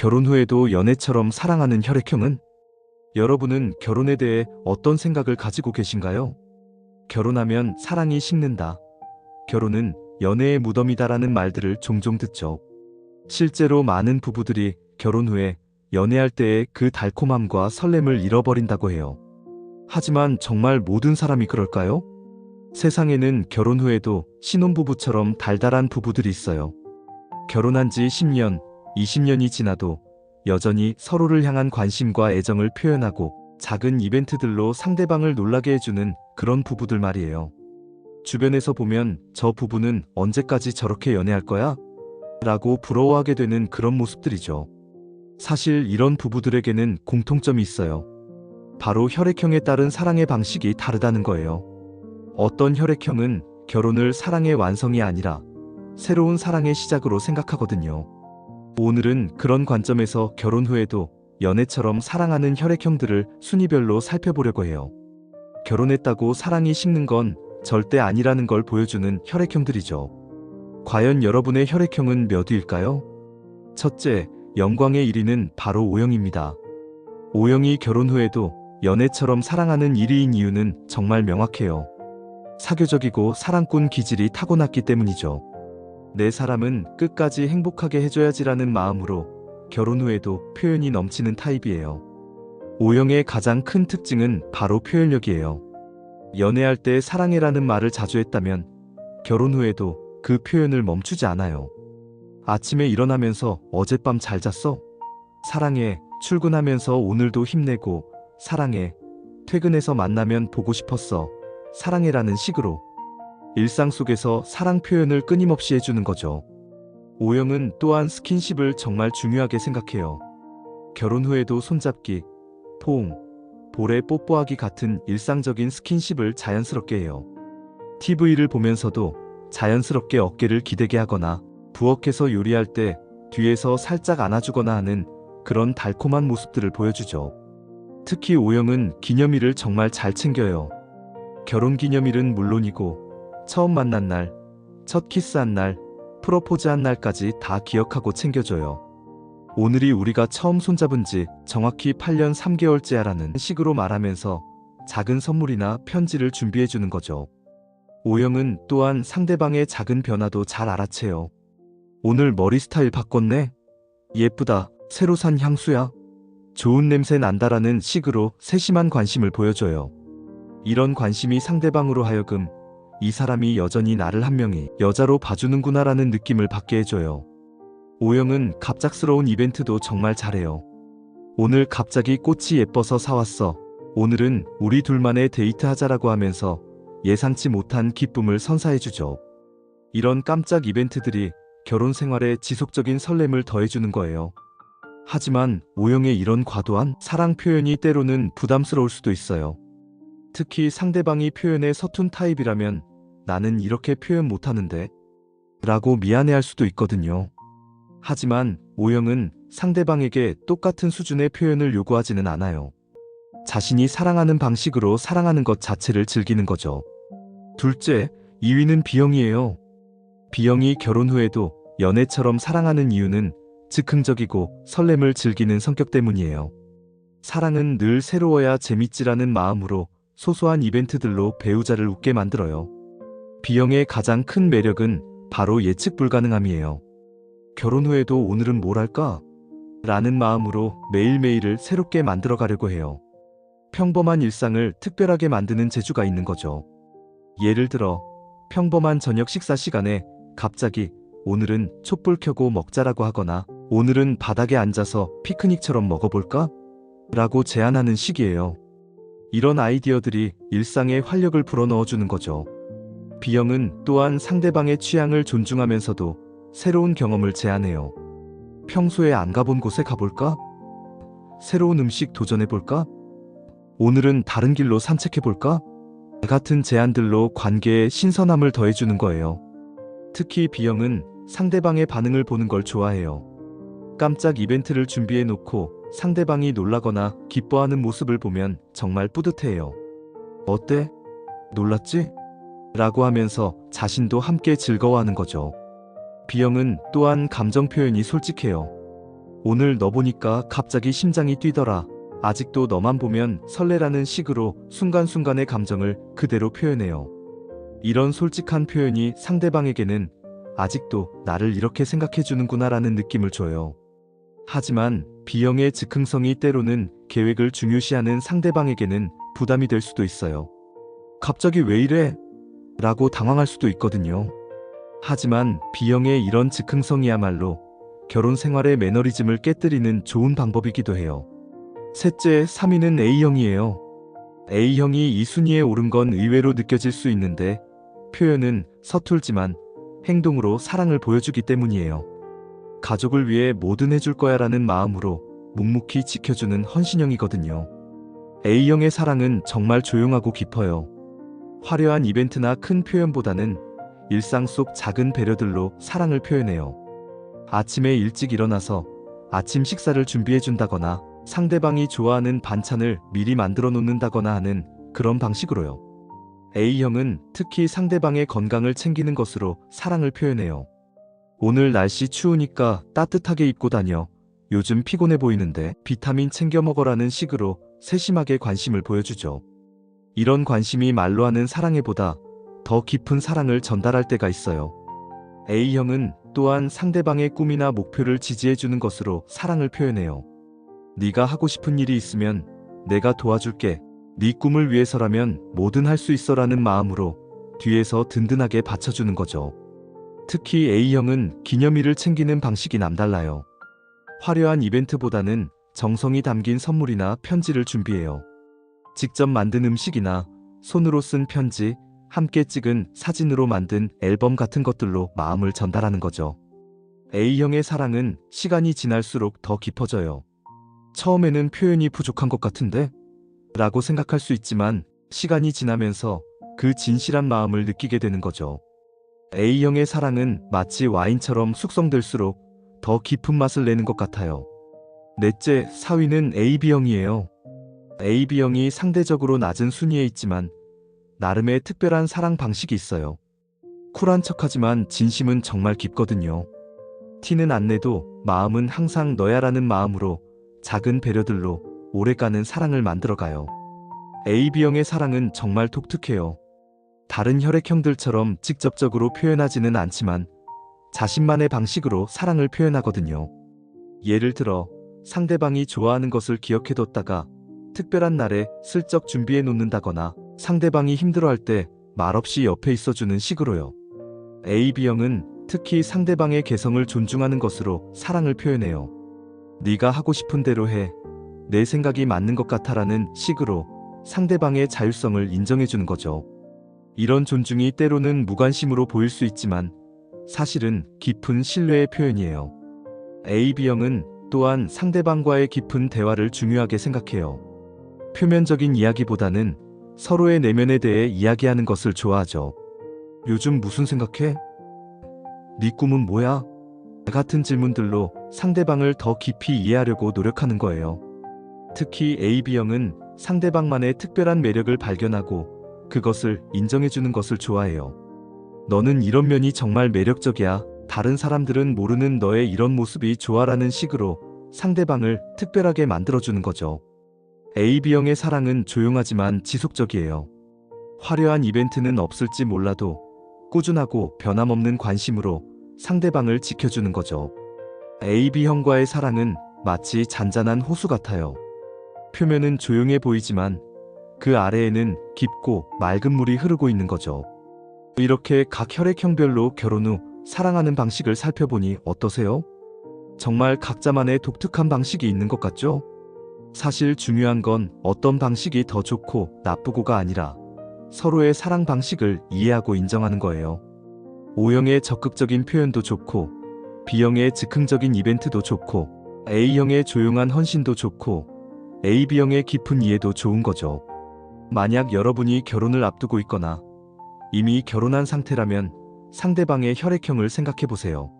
결혼 후에도 연애처럼 사랑하는 혈액형은? 여러분은 결혼에 대해 어떤 생각을 가지고 계신가요? 결혼하면 사랑이 식는다. 결혼은 연애의 무덤이다라는 말들을 종종 듣죠. 실제로 많은 부부들이 결혼 후에 연애할 때의 그 달콤함과 설렘을 잃어버린다고 해요. 하지만 정말 모든 사람이 그럴까요? 세상에는 결혼 후에도 신혼부부처럼 달달한 부부들이 있어요. 결혼한 지 10년, 20년이 지나도 여전히 서로를 향한 관심과 애정을 표현하고 작은 이벤트들로 상대방을 놀라게 해주는 그런 부부들 말이에요. 주변에서 보면 저 부부는 언제까지 저렇게 연애할 거야? 라고 부러워하게 되는 그런 모습들이죠. 사실 이런 부부들에게는 공통점이 있어요. 바로 혈액형에 따른 사랑의 방식이 다르다는 거예요. 어떤 혈액형은 결혼을 사랑의 완성이 아니라 새로운 사랑의 시작으로 생각하거든요. 오늘은 그런 관점에서 결혼 후에도 연애처럼 사랑하는 혈액형들을 순위별로 살펴보려고 해요. 결혼했다고 사랑이 식는 건 절대 아니라는 걸 보여주는 혈액형들이죠. 과연 여러분의 혈액형은 몇 위일까요? 첫째, 영광의 1위는 바로 O형입니다. O형이 결혼 후에도 연애처럼 사랑하는 1위인 이유는 정말 명확해요. 사교적이고 사랑꾼 기질이 타고났기 때문이죠. 내 사람은 끝까지 행복하게 해줘야지라는 마음으로 결혼 후에도 표현이 넘치는 타입이에요. O형의 가장 큰 특징은 바로 표현력이에요. 연애할 때 사랑해라는 말을 자주 했다면 결혼 후에도 그 표현을 멈추지 않아요. 아침에 일어나면서 어젯밤 잘 잤어? 사랑해. 출근하면서 오늘도 힘내고 사랑해. 퇴근해서 만나면 보고 싶었어. 사랑해라는 식으로 일상 속에서 사랑 표현을 끊임없이 해주는 거죠. O형은 또한 스킨십을 정말 중요하게 생각해요. 결혼 후에도 손잡기, 포옹, 볼에 뽀뽀하기 같은 일상적인 스킨십을 자연스럽게 해요. TV를 보면서도 자연스럽게 어깨를 기대게 하거나 부엌에서 요리할 때 뒤에서 살짝 안아주거나 하는 그런 달콤한 모습들을 보여주죠. 특히 O형은 기념일을 정말 잘 챙겨요. 결혼기념일은 물론이고 처음 만난 날, 첫 키스한 날, 프로포즈한 날까지 다 기억하고 챙겨줘요. 오늘이 우리가 처음 손잡은 지 정확히 8년 3개월째야라는 식으로 말하면서 작은 선물이나 편지를 준비해주는 거죠. O형은 또한 상대방의 작은 변화도 잘 알아채요. 오늘 머리 스타일 바꿨네? 예쁘다. 새로 산 향수야? 좋은 냄새 난다라는 식으로 세심한 관심을 보여줘요. 이런 관심이 상대방으로 하여금 이 사람이 여전히 나를 한 명의 여자로 봐주는구나라는 느낌을 받게 해줘요. O형은 갑작스러운 이벤트도 정말 잘해요. 오늘 갑자기 꽃이 예뻐서 사왔어. 오늘은 우리 둘만의 데이트 하자라고 하면서 예상치 못한 기쁨을 선사해주죠. 이런 깜짝 이벤트들이 결혼 생활에 지속적인 설렘을 더해주는 거예요. 하지만 O형의 이런 과도한 사랑 표현이 때로는 부담스러울 수도 있어요. 특히 상대방이 표현에 서툰 타입이라면 나는 이렇게 표현 못하는데 라고 미안해할 수도 있거든요. 하지만 O형은 상대방에게 똑같은 수준의 표현을 요구하지는 않아요. 자신이 사랑하는 방식으로 사랑하는 것 자체를 즐기는 거죠. 둘째, 2위는 B형이에요. B형이 결혼 후에도 연애처럼 사랑하는 이유는 즉흥적이고 설렘을 즐기는 성격 때문이에요. 사랑은 늘 새로워야 재밌지라는 마음으로 소소한 이벤트들로 배우자를 웃게 만들어요. B형의 가장 큰 매력은 바로 예측 불가능함이에요. 결혼 후에도 오늘은 뭘 할까? 라는 마음으로 매일매일을 새롭게 만들어 가려고 해요. 평범한 일상을 특별하게 만드는 재주가 있는 거죠. 예를 들어 평범한 저녁 식사 시간에 갑자기 오늘은 촛불 켜고 먹자라고 하거나 오늘은 바닥에 앉아서 피크닉처럼 먹어볼까? 라고 제안하는 식이에요. 이런 아이디어들이 일상에 활력을 불어넣어주는 거죠. B형은 또한 상대방의 취향을 존중하면서도 새로운 경험을 제안해요. 평소에 안 가본 곳에 가볼까? 새로운 음식 도전해볼까? 오늘은 다른 길로 산책해볼까? 같은 제안들로 관계에 신선함을 더해주는 거예요. 특히 B형은 상대방의 반응을 보는 걸 좋아해요. 깜짝 이벤트를 준비해놓고 상대방이 놀라거나 기뻐하는 모습을 보면 정말 뿌듯해요. 어때? 놀랐지? 라고 하면서 자신도 함께 즐거워하는 거죠. B형은 또한 감정 표현이 솔직해요. 오늘 너 보니까 갑자기 심장이 뛰더라. 아직도 너만 보면 설레라는 식으로 순간순간의 감정을 그대로 표현해요. 이런 솔직한 표현이 상대방에게는 아직도 나를 이렇게 생각해주는구나라는 느낌을 줘요. 하지만 B형의 즉흥성이 때로는 계획을 중요시하는 상대방에게는 부담이 될 수도 있어요. 갑자기 왜 이래? 라고 당황할 수도 있거든요. 하지만 B형의 이런 즉흥성이야말로 결혼 생활의 매너리즘을 깨뜨리는 좋은 방법이기도 해요. 셋째, 3위는 A형이에요. A형이 이 순위에 오른 건 의외로 느껴질 수 있는데 표현은 서툴지만 행동으로 사랑을 보여주기 때문이에요. 가족을 위해 뭐든 해줄 거야 라는 마음으로 묵묵히 지켜주는 헌신형이거든요. A형의 사랑은 정말 조용하고 깊어요. 화려한 이벤트나 큰 표현보다는 일상 속 작은 배려들로 사랑을 표현해요. 아침에 일찍 일어나서 아침 식사를 준비해준다거나 상대방이 좋아하는 반찬을 미리 만들어 놓는다거나 하는 그런 방식으로요. A형은 특히 상대방의 건강을 챙기는 것으로 사랑을 표현해요. 오늘 날씨 추우니까 따뜻하게 입고 다녀. 요즘 피곤해 보이는데 비타민 챙겨 먹어라는 식으로 세심하게 관심을 보여주죠. 이런 관심이 말로 하는 사랑에보다 더 깊은 사랑을 전달할 때가 있어요. A형은 또한 상대방의 꿈이나 목표를 지지해주는 것으로 사랑을 표현해요. 네가 하고 싶은 일이 있으면 내가 도와줄게. 네 꿈을 위해서라면 뭐든 할 수 있어라는 마음으로 뒤에서 든든하게 받쳐주는 거죠. 특히 A형은 기념일을 챙기는 방식이 남달라요. 화려한 이벤트보다는 정성이 담긴 선물이나 편지를 준비해요. 직접 만든 음식이나 손으로 쓴 편지, 함께 찍은 사진으로 만든 앨범 같은 것들로 마음을 전달하는 거죠. A형의 사랑은 시간이 지날수록 더 깊어져요. 처음에는 표현이 부족한 것 같은데? 라고 생각할 수 있지만 시간이 지나면서 그 진실한 마음을 느끼게 되는 거죠. A형의 사랑은 마치 와인처럼 숙성될수록 더 깊은 맛을 내는 것 같아요. 넷째, 4위는 AB형이에요. AB형이 상대적으로 낮은 순위에 있지만 나름의 특별한 사랑 방식이 있어요. 쿨한 척하지만 진심은 정말 깊거든요. 티는 안 내도 마음은 항상 너야라는 마음으로 작은 배려들로 오래가는 사랑을 만들어가요. AB형의 사랑은 정말 독특해요. 다른 혈액형들처럼 직접적으로 표현하지는 않지만 자신만의 방식으로 사랑을 표현하거든요. 예를 들어 상대방이 좋아하는 것을 기억해뒀다가 특별한 날에 슬쩍 준비해 놓는다거나 상대방이 힘들어할 때 말없이 옆에 있어주는 식으로요. AB형은 특히 상대방의 개성을 존중하는 것으로 사랑을 표현해요. 네가 하고 싶은 대로 해. 내 생각이 맞는 것 같아라는 식으로 상대방의 자율성을 인정해주는 거죠. 이런 존중이 때로는 무관심으로 보일 수 있지만 사실은 깊은 신뢰의 표현이에요. AB형은 또한 상대방과의 깊은 대화를 중요하게 생각해요. 표면적인 이야기보다는 서로의 내면에 대해 이야기하는 것을 좋아하죠. 요즘 무슨 생각해? 네 꿈은 뭐야? 같은 질문들로 상대방을 더 깊이 이해하려고 노력하는 거예요. 특히 AB형은 상대방만의 특별한 매력을 발견하고 그것을 인정해주는 것을 좋아해요. 너는 이런 면이 정말 매력적이야. 다른 사람들은 모르는 너의 이런 모습이 좋아라는 식으로 상대방을 특별하게 만들어주는 거죠. AB형의 사랑은 조용하지만 지속적이에요. 화려한 이벤트는 없을지 몰라도 꾸준하고 변함없는 관심으로 상대방을 지켜주는 거죠. AB형과의 사랑은 마치 잔잔한 호수 같아요. 표면은 조용해 보이지만 그 아래에는 깊고 맑은 물이 흐르고 있는 거죠. 이렇게 각 혈액형별로 결혼 후 사랑하는 방식을 살펴보니 어떠세요? 정말 각자만의 독특한 방식이 있는 것 같죠? 사실 중요한 건 어떤 방식이 더 좋고 나쁘고가 아니라 서로의 사랑 방식을 이해하고 인정하는 거예요. O형의 적극적인 표현도 좋고 B형의 즉흥적인 이벤트도 좋고 A형의 조용한 헌신도 좋고 AB형의 깊은 이해도 좋은 거죠. 만약 여러분이 결혼을 앞두고 있거나 이미 결혼한 상태라면 상대방의 혈액형을 생각해 보세요.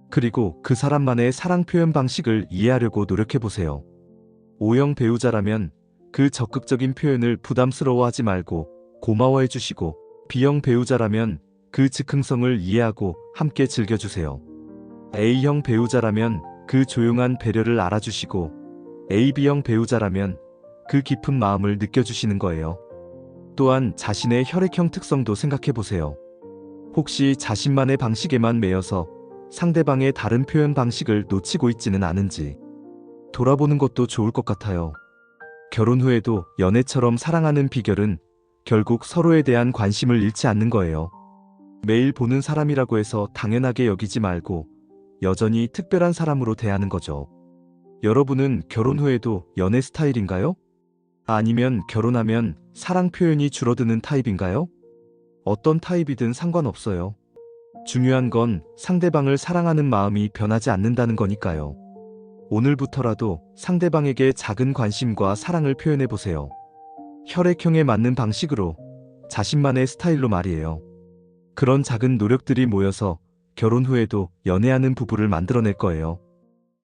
그리고 그 사람만의 사랑 표현 방식을 이해하려고 노력해 보세요. O형 배우자라면 그 적극적인 표현을 부담스러워하지 말고 고마워해 주시고 B형 배우자라면 그 즉흥성을 이해하고 함께 즐겨주세요. A형 배우자라면 그 조용한 배려를 알아주시고 AB형 배우자라면 그 깊은 마음을 느껴주시는 거예요. 또한 자신의 혈액형 특성도 생각해 보세요. 혹시 자신만의 방식에만 매여서 상대방의 다른 표현 방식을 놓치고 있지는 않은지 돌아보는 것도 좋을 것 같아요. 결혼 후에도 연애처럼 사랑하는 비결은 결국 서로에 대한 관심을 잃지 않는 거예요. 매일 보는 사람이라고 해서 당연하게 여기지 말고 여전히 특별한 사람으로 대하는 거죠. 여러분은 결혼 후에도 연애 스타일인가요? 아니면 결혼하면 사랑 표현이 줄어드는 타입인가요? 어떤 타입이든 상관없어요. 중요한 건 상대방을 사랑하는 마음이 변하지 않는다는 거니까요. 오늘부터라도 상대방에게 작은 관심과 사랑을 표현해 보세요. 혈액형에 맞는 방식으로, 자신만의 스타일로 말이에요. 그런 작은 노력들이 모여서 결혼 후에도 연애하는 부부를 만들어낼 거예요.